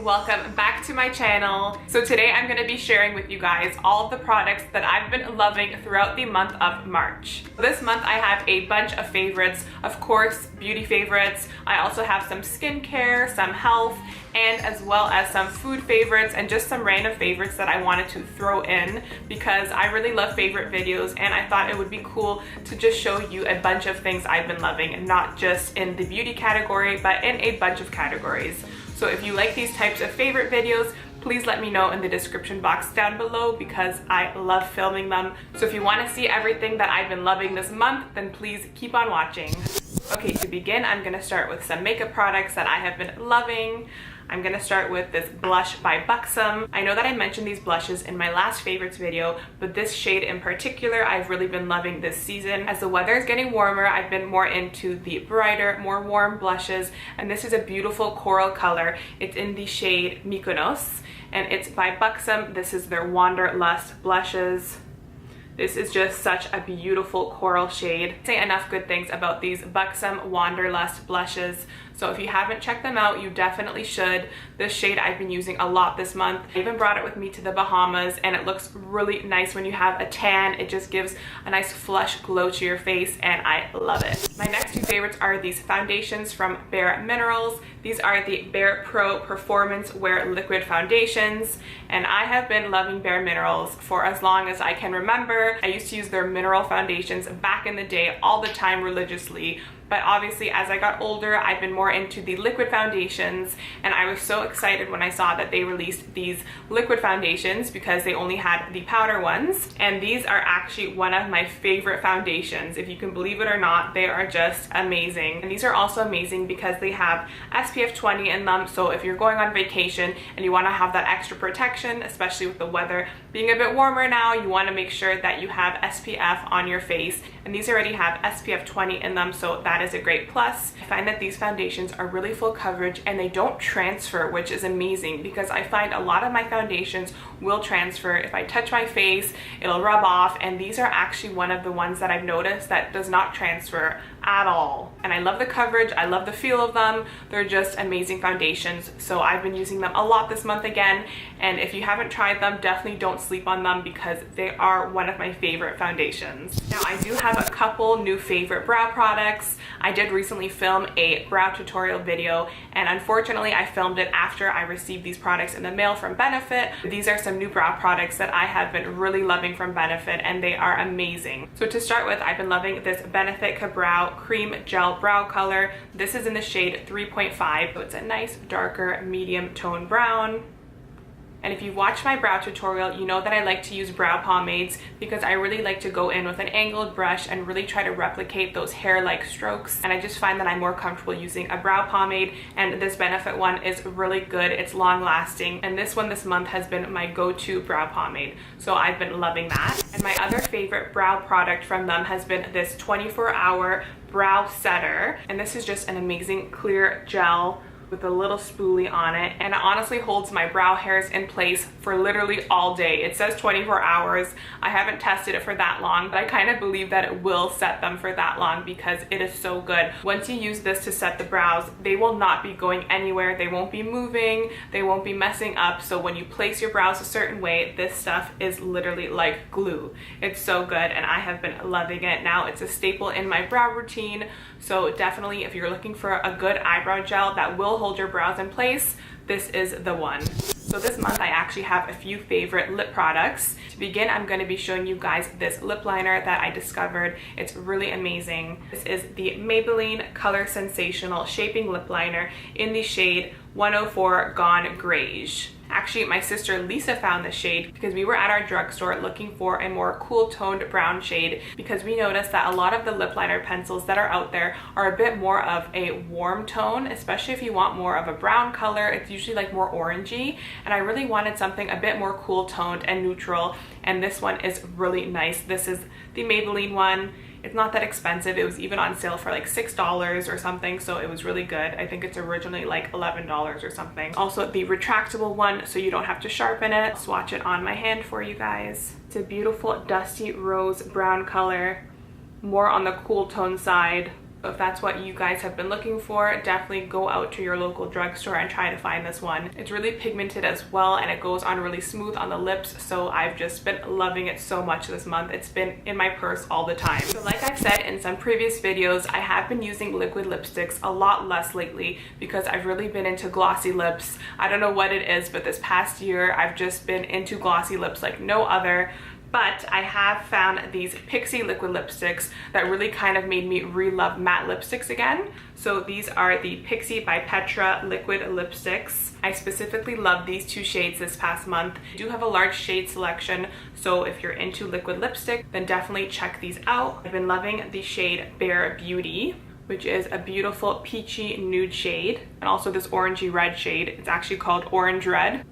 welcome back to my channel. So today I'm going to be sharing with you guys all of the products that I've been loving throughout the month of March. This month I have a bunch of favorites, of course beauty favorites. I also have some skincare, some health, and as well as some food favorites and just some random favorites that I wanted to throw in because I really love favorite videos and I thought it would be cool to just show you a bunch of things I've been loving, not just in the beauty category but in a bunch of categories. So if you like these types of favorite videos, please let me know in the description box down below because I love filming them. So if you want to see everything that I've been loving this month, then please keep on watching. Okay, to begin, I'm going to start with some makeup products that I have been loving. I'm going to start with this blush by BUXOM. I know that I mentioned these blushes in my last favorites video, but this shade in particular I've really been loving this season. As the weather is getting warmer, I've been more into the brighter, more warm blushes, and this is a beautiful coral color. It's in the shade MYKONOS, and it's by BUXOM. This is their Wanderlust blushes. This is just such a beautiful coral shade. I say enough good things about these BUXOM Wanderlust blushes. So if you haven't checked them out, you definitely should. This shade I've been using a lot this month. I even brought it with me to the Bahamas and it looks really nice when you have a tan. It just gives a nice flush glow to your face and I love it. My next two favorites are these foundations from bareMinerals. These are the BarePro Performance Wear Liquid Foundations and I have been loving bareMinerals for as long as I can remember. I used to use their mineral foundations back in the day all the time religiously. But obviously as I got older, I've been more into the liquid foundations and I was so excited when I saw that they released these liquid foundations because they only had the powder ones. And these are actually one of my favorite foundations. If you can believe it or not, they are just amazing. And these are also amazing because they have SPF 20 in them. So if you're going on vacation and you want to have that extra protection, especially with the weather being a bit warmer now, you want to make sure that you have SPF on your face. And these already have SPF 20 in them, so that is a great plus. I find that these foundations are really full coverage and they don't transfer, which is amazing because I find a lot of my foundations will transfer. If I touch my face, it'll rub off, and these are actually one of the ones that I've noticed that does not transfer at all. And I love the coverage, I love the feel of them. They're just amazing foundations. So I've been using them a lot this month again, and if you haven't tried them, definitely don't sleep on them because they are one of my favorite foundations. Now I do have a couple new favorite brow products. I did recently film a brow tutorial video and unfortunately I filmed it after I received these products in the mail from Benefit. These are some new brow products that I have been really loving from Benefit and they are amazing. So to start with, I've been loving this Benefit Cream-Gel Brow Color. This is in the shade 3.5, so it's a nice darker medium tone brown. And if you watch my brow tutorial, you know that I like to use brow pomades because I really like to go in with an angled brush and really try to replicate those hair-like strokes. And I just find that I'm more comfortable using a brow pomade, and this Benefit one is really good. It's long-lasting, and this one this month has been my go-to brow pomade. So I've been loving that. And my other favorite brow product from them has been this 24-hour brow setter. And this is just an amazing clear gel with a little spoolie on it, and it honestly holds my brow hairs in place for literally all day. It says 24 hours. I haven't tested it for that long, but I kind of believe that it will set them for that long because it is so good. Once you use this to set the brows, they will not be going anywhere. They won't be moving. They won't be messing up. So when you place your brows a certain way, this stuff is literally like glue. It's so good and I have been loving it. Now it's a staple in my brow routine. So definitely if you're looking for a good eyebrow gel that will hold your brows in place, this is the one. So this month I actually have a few favorite lip products. To begin, I'm going to be showing you guys this lip liner that I discovered. It's really amazing. This is the Maybelline Color Sensational Shaping Lip Liner in the shade 104 Gone GREIGE. Actually, my sister Lisa found this shade because we were at our drugstore looking for a more cool toned brown shade because we noticed that a lot of the lip liner pencils that are out there are a bit more of a warm tone, especially if you want more of a brown color. It's usually like more orangey, and I really wanted something a bit more cool toned and neutral, and this one is really nice. This is the Maybelline one. It's not that expensive. It was even on sale for like $6 or something, so it was really good. I think it's originally like $11 or something. Also the retractable one, so you don't have to sharpen it. I'll swatch it on my hand for you guys. It's a beautiful dusty rose brown color, more on the cool tone side. If that's what you guys have been looking for, definitely go out to your local drugstore and try to find this one. It's really pigmented as well, and it goes on really smooth on the lips, so I've just been loving it so much this month. It's been in my purse all the time. So like I've said in some previous videos, I have been using liquid lipsticks a lot less lately because I've really been into glossy lips. I don't know what it is, but this past year I've just been into glossy lips like no other. But I have found these Pixi liquid lipsticks that really kind of made me re-love matte lipsticks again. So these are the Pixi by Petra liquid lipsticks. I specifically love these two shades this past month. I do have a large shade selection, so if you're into liquid lipstick, then definitely check these out. I've been loving the shade Bare Beauty, which is a beautiful peachy nude shade, and also this orangey red shade. It's actually called Orange Red.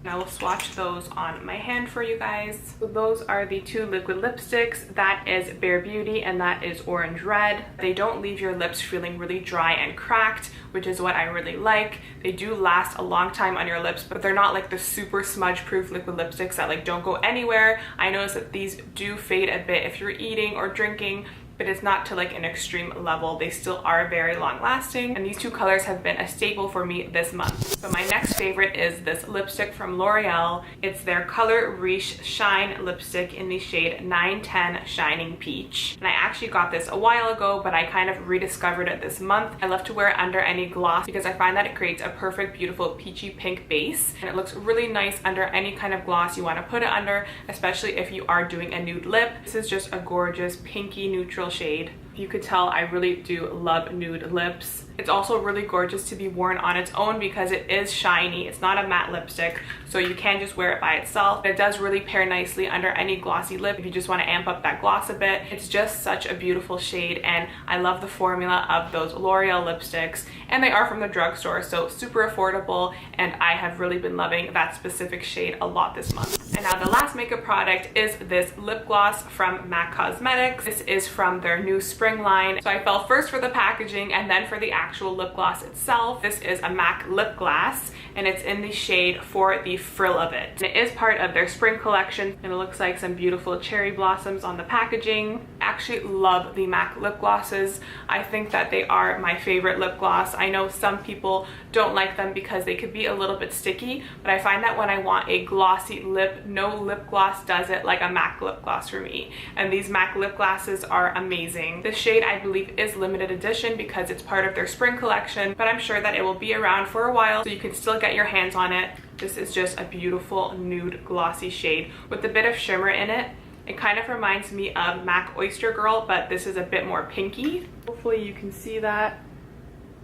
And I will swatch those on my hand for you guys. So those are the two liquid lipsticks. That is Bare Beauty and that is Orange Red. They don't leave your lips feeling really dry and cracked, which is what I really like. They do last a long time on your lips, but they're not like the super smudge proof liquid lipsticks that like don't go anywhere. I notice that these do fade a bit if you're eating or drinking, but it's not to like an extreme level. They still are very long lasting, and these two colors have been a staple for me this month. So my next favorite is this lipstick from L'Oreal. It's their Color Riche Shine lipstick in the shade 910 Shining Peach. And I actually got this a while ago, but I kind of rediscovered it this month. I love to wear it under any gloss because I find that it creates a perfect, beautiful peachy pink base, and it looks really nice under any kind of gloss you want to put it under, especially if you are doing a nude lip. This is just a gorgeous pinky neutral shade. You could tell I really do love nude lips. It's also really gorgeous to be worn on its own because it is shiny. It's not a matte lipstick, so you can just wear it by itself. It does really pair nicely under any glossy lip if you just want to amp up that gloss a bit. It's just such a beautiful shade, and I love the formula of those L'Oreal lipsticks, and they are from the drugstore, so super affordable, and I have really been loving that specific shade a lot this month. And now the last makeup product is this lip gloss from M.A.C Cosmetics. This is from their new spring line. So I fell first for the packaging and then for the actual lip gloss itself. This is a M.A.C lip gloss, and it's in the shade For the Frill of It. And it is part of their spring collection, and it looks like some beautiful cherry blossoms on the packaging. I actually love the M.A.C lip glosses. I think that they are my favorite lip gloss. I know some people don't like them because they could be a little bit sticky, but I find that when I want a glossy lip, no lip gloss does it like a M.A.C lip gloss for me. And these M.A.C lip glosses are amazing. This shade I believe is limited edition because it's part of their spring collection, but I'm sure that it will be around for a while, so you can still get your hands on it. This is just a beautiful nude glossy shade with a bit of shimmer in it. It kind of reminds me of M.A.C Oyster Girl, but this is a bit more pinky. Hopefully you can see that.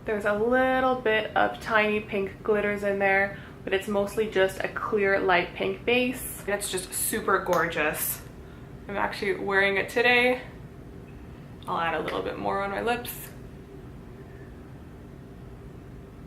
There's a little bit of tiny pink glitters in there, but it's mostly just a clear light pink base. And it's just super gorgeous. I'm actually wearing it today. I'll add a little bit more on my lips.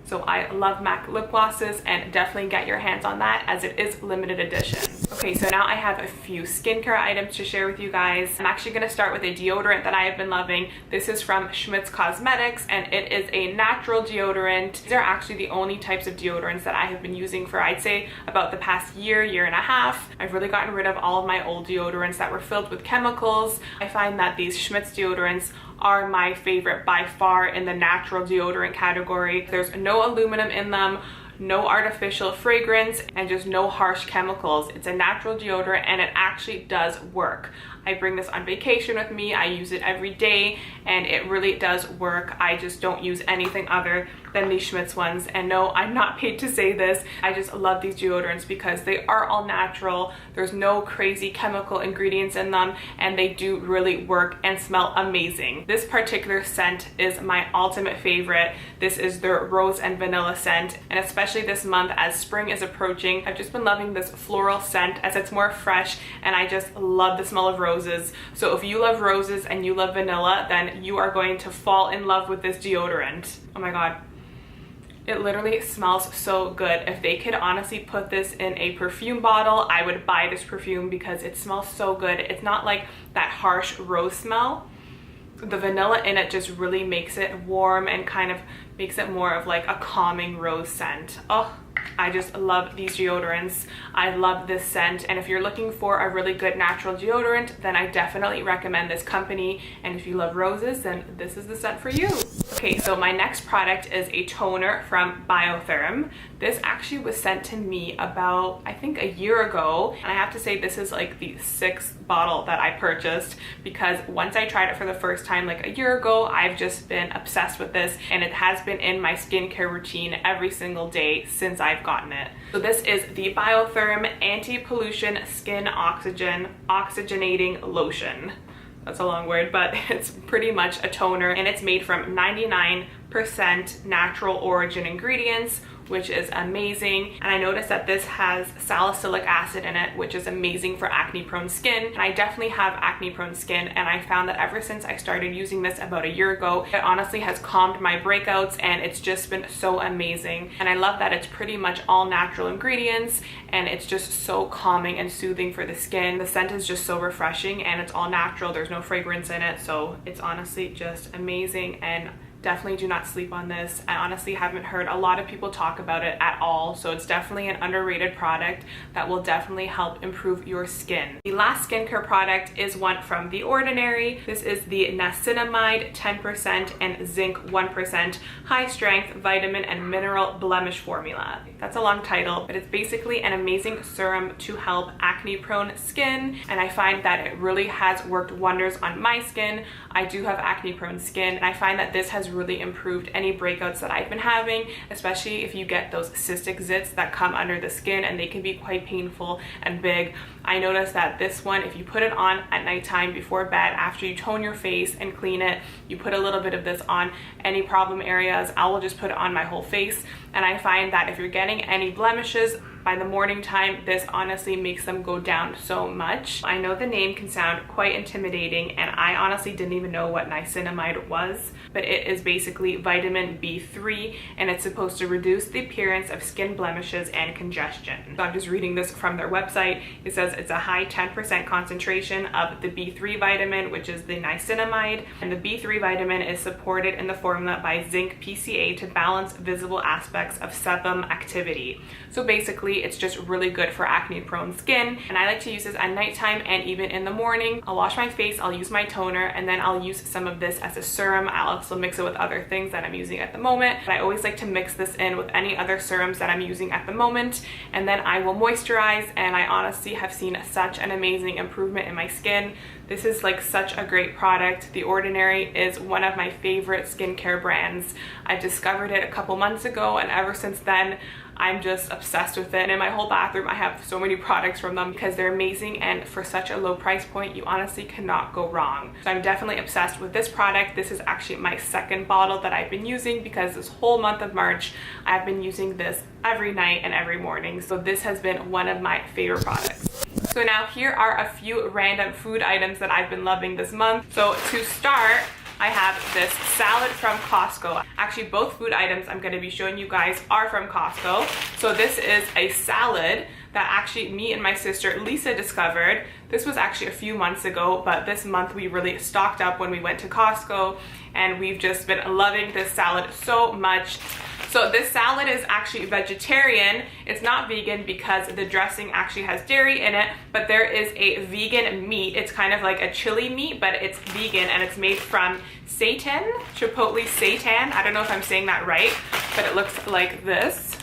So I love M.A.C lip glosses, and definitely get your hands on that as it is limited edition. Okay, so now I have a few skincare items to share with you guys. I'm actually going to start with a deodorant that I have been loving. This is from Schmidt Cosmetics, and it is a natural deodorant. These are actually the only types of deodorants that I have been using for, I'd say, about the past year, year and a half. I've really gotten rid of all of my old deodorants that were filled with chemicals. I find that these Schmidt deodorants are my favorite by far in the natural deodorant category. There's no aluminum in them, no artificial fragrance, and just no harsh chemicals. It's a natural deodorant, and it actually does work. I bring this on vacation with me. I use it every day, and it really does work. I just don't use anything other than these Schmidt's ones. And no, I'm not paid to say this. I just love these deodorants because they are all natural. There's no crazy chemical ingredients in them, and they do really work and smell amazing. This particular scent is my ultimate favorite. This is their rose and vanilla scent, and especially this month as spring is approaching, I've just been loving this floral scent as it's more fresh, and I just love the smell of roses. So if you love roses and you love vanilla, then you are going to fall in love with this deodorant. Oh my god. It literally smells so good. If they could honestly put this in a perfume bottle, I would buy this perfume because it smells so good. It's not like that harsh rose smell. The vanilla in it just really makes it warm and kind of makes it more of like a calming rose scent. Oh, I just love these deodorants. I love this scent, and if you're looking for a really good natural deodorant, then I definitely recommend this company, and if you love roses, then this is the scent for you. Okay, so my next product is a toner from Biotherm. This actually was sent to me about, I think, a year ago, and I have to say this is like the 6th bottle that I purchased, because once I tried it for the first time like a year ago, I've just been obsessed with this, and it has been in my skincare routine every single day since I've gotten it. So this is the Biotherm Anti-Pollution Skin Oxygenating Lotion. That's a long word, but it's pretty much a toner, and it's made from 99% natural origin ingredients, which is amazing. And I noticed that this has salicylic acid in it, which is amazing for acne prone skin. And I definitely have acne prone skin, and I found that ever since I started using this about a year ago, it honestly has calmed my breakouts, and it's just been so amazing. And I love that it's pretty much all natural ingredients, and it's just so calming and soothing for the skin. The scent is just so refreshing, and it's all natural. There's no fragrance in it, so it's honestly just amazing. And definitely do not sleep on this. I honestly haven't heard a lot of people talk about it at all, so it's definitely an underrated product that will definitely help improve your skin. The last skincare product is one from The Ordinary. This is the Niacinamide 10% and Zinc 1% high strength vitamin and mineral blemish formula. That's a long title, but it's basically an amazing serum to help acne prone skin, and I find that it really has worked wonders on my skin. I do have acne prone skin, and I find that this has really improved any breakouts that I've been having, especially if you get those cystic zits that come under the skin, and they can be quite painful and big. I noticed that this one, if you put it on at nighttime before bed after you tone your face and clean it, you put a little bit of this on any problem areas. I will just put it on my whole face, and I find that if you're getting any blemishes by the morning time, this honestly makes them go down so much. I know the name can sound quite intimidating, and I honestly didn't even know what niacinamide was, but it is basically vitamin B3, and it's supposed to reduce the appearance of skin blemishes and congestion. So I'm just reading this from their website. It says it's a high 10% concentration of the B3 vitamin, which is the niacinamide, and the B3 vitamin is supported in the formula by zinc PCA to balance visible aspects of sebum activity. So basically, it's just really good for acne prone skin, and I like to use this at nighttime and even in the morning. I'll wash my face, I'll use my toner, and then I'll use some of this as a serum. I'll also mix it with other things that I'm using at the moment, but I always like to mix this in with any other serums that I'm using at the moment, and then I will moisturize, and I honestly have seen such an amazing improvement in my skin. This is like such a great product. The Ordinary is one of my favorite skincare brands. I discovered it a couple months ago, and ever since then I'm just obsessed with it. And in my whole bathroom I have so many products from them because they're amazing, and for such a low price point you honestly cannot go wrong. So I'm definitely obsessed with this product. This is actually my 2nd bottle that I've been using, because this whole month of March I've been using this every night and every morning. So this has been one of my favorite products. So now here are a few random food items that I've been loving this month. So to start, I have this salad from Costco. Actually, both food items I'm going to be showing you guys are from Costco. So this is a salad that actually me and my sister Lisa discovered. This was actually a few months ago, but this month we really stocked up when we went to Costco, and we've just been loving this salad so much. So this salad is actually vegetarian. It's not vegan because the dressing actually has dairy in it, but there is a vegan meat. It's kind of like a chili meat, but it's vegan, and it's made from seitan, chipotle seitan. I don't know if I'm saying that right, but it looks like this.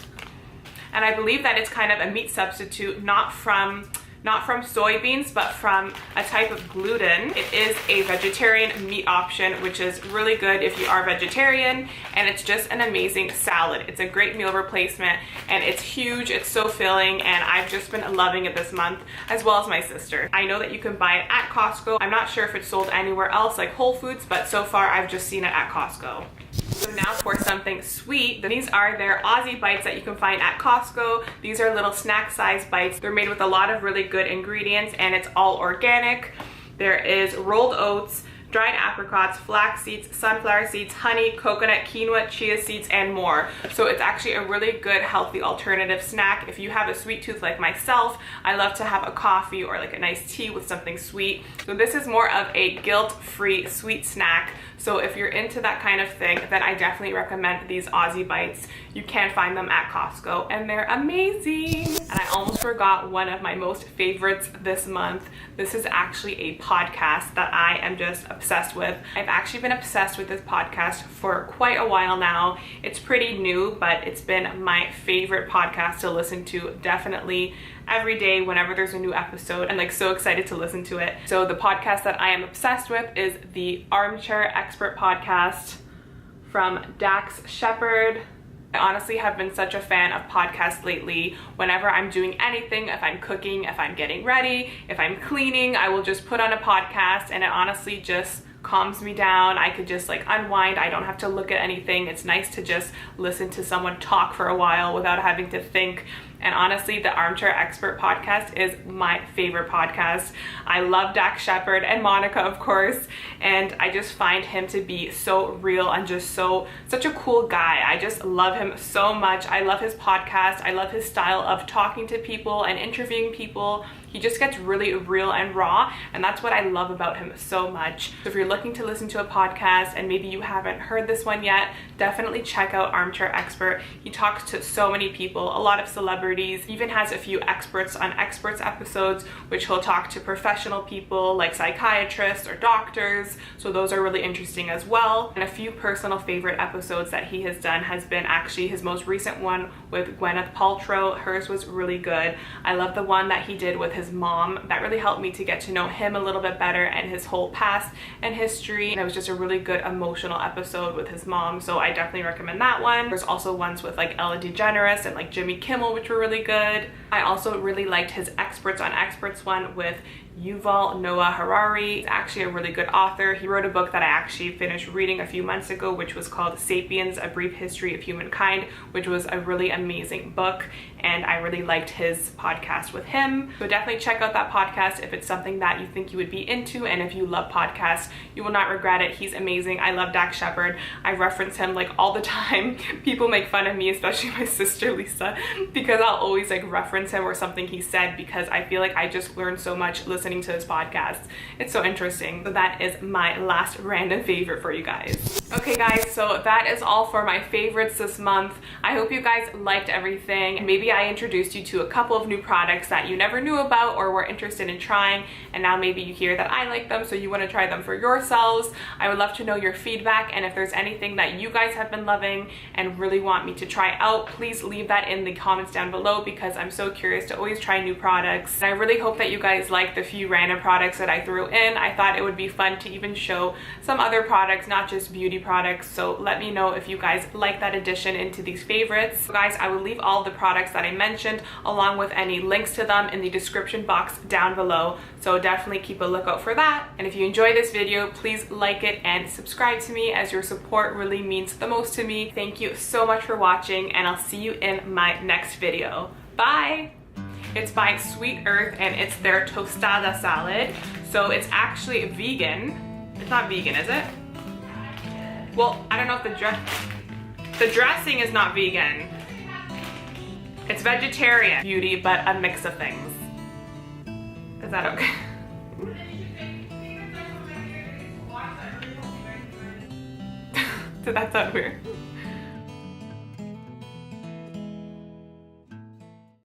And I believe that it's kind of a meat substitute, not from soybeans, but from a type of gluten. It is a vegetarian meat option, which is really good if you are vegetarian, and it's just an amazing salad. It's a great meal replacement, and it's huge, it's so filling, and I've just been loving it this month, as well as my sister. I know that you can buy it at Costco. I'm not sure if it's sold anywhere else like Whole Foods, but so far I've just seen it at Costco. So now for something sweet, these are their Aussie bites that you can find at Costco. These are little snack size bites. They're made with a lot of really good ingredients, and it's all organic. There is rolled oats, dried apricots, flax seeds, sunflower seeds, honey, coconut, quinoa, chia seeds, and more. So it's actually a really good healthy alternative snack. If you have a sweet tooth like myself, I love to have a coffee or like a nice tea with something sweet. So this is more of a guilt-free sweet snack. So if you're into that kind of thing, then I definitely recommend these Aussie Bites. You can find them at Costco and they're amazing. And I almost forgot one of my most favorites this month. This is actually a podcast that I am just obsessed with. I've actually been obsessed with this podcast for quite a while now. It's pretty new, but it's been my favorite podcast to listen to definitely every day whenever there's a new episode. I'm like so excited to listen to it. So the podcast that I am obsessed with is the Armchair Expert podcast from Dax Shepard. I honestly have been such a fan of podcasts lately. Whenever I'm doing anything, if I'm cooking, if I'm getting ready, if I'm cleaning, I will just put on a podcast and it honestly just calms me down. I could just like unwind. I don't have to look at anything. It's nice to just listen to someone talk for a while without having to think. And honestly, the Armchair Expert podcast is my favorite podcast. I love Dax Shepard and Monica, of course, and I just find him to be so real and just such a cool guy. I just love him so much. I love his podcast. I love his style of talking to people and interviewing people. He just gets really real and raw, and that's what I love about him so much. So if you're looking to listen to a podcast and maybe you haven't heard this one yet, definitely check out Armchair Expert. He talks to so many people, a lot of celebrities, even has a few experts on experts episodes, which he'll talk to professional people like psychiatrists or doctors. So those are really interesting as well. And a few personal favorite episodes that he has done has been actually his most recent one with Gwyneth Paltrow. Hers was really good. I love the one that he did with his mom. That really helped me to get to know him a little bit better and his whole past and history. And it was just a really good emotional episode with his mom. So I definitely recommend that one. There's also ones with like Ellen DeGeneres and like Jimmy Kimmel, which were really good. I also really liked his Experts on Experts one with Yuval Noah Harari. He's actually a really good author. He wrote a book that I actually finished reading a few months ago, which was called Sapiens, A Brief History of Humankind, which was a really amazing book, and I really liked his podcast with him. So definitely check out that podcast if it's something that you think you would be into, and if you love podcasts, you will not regret it. He's amazing. I love Dax Shepard. I reference him like all the time. People make fun of me, especially my sister Lisa, because I'll always like reference him or something he said, because I feel like I just learned so much listening to his podcast. It's so interesting. So that is my last random favorite for you guys. Okay guys, so that is all for my favorites this month. I hope you guys liked everything. Maybe I introduced you to a couple of new products that you never knew about or were interested in trying, and now maybe you hear that I like them, so you want to try them for yourselves. I would love to know your feedback, and if there's anything that you guys have been loving and really want me to try out, please leave that in the comments down below, because I'm so curious to always try new products. And I really hope that you guys like the few random products that I threw in. I thought it would be fun to even show some other products, not just beauty products. So let me know if you guys like that addition into these favorites. So guys, I will leave all the products that I mentioned along with any links to them in the description box down below. So definitely keep a lookout for that. And if you enjoy this video, please like it and subscribe to me, as your support really means the most to me. Thank you so much for watching, and I'll see you in my next video. Bye! It's by Sweet Earth, and it's their tostada salad. So it's actually vegan. It's not vegan, is it? Well, I don't know if the dressing is not vegan. It's vegetarian beauty, but a mix of things. Is that okay? Did that sound weird?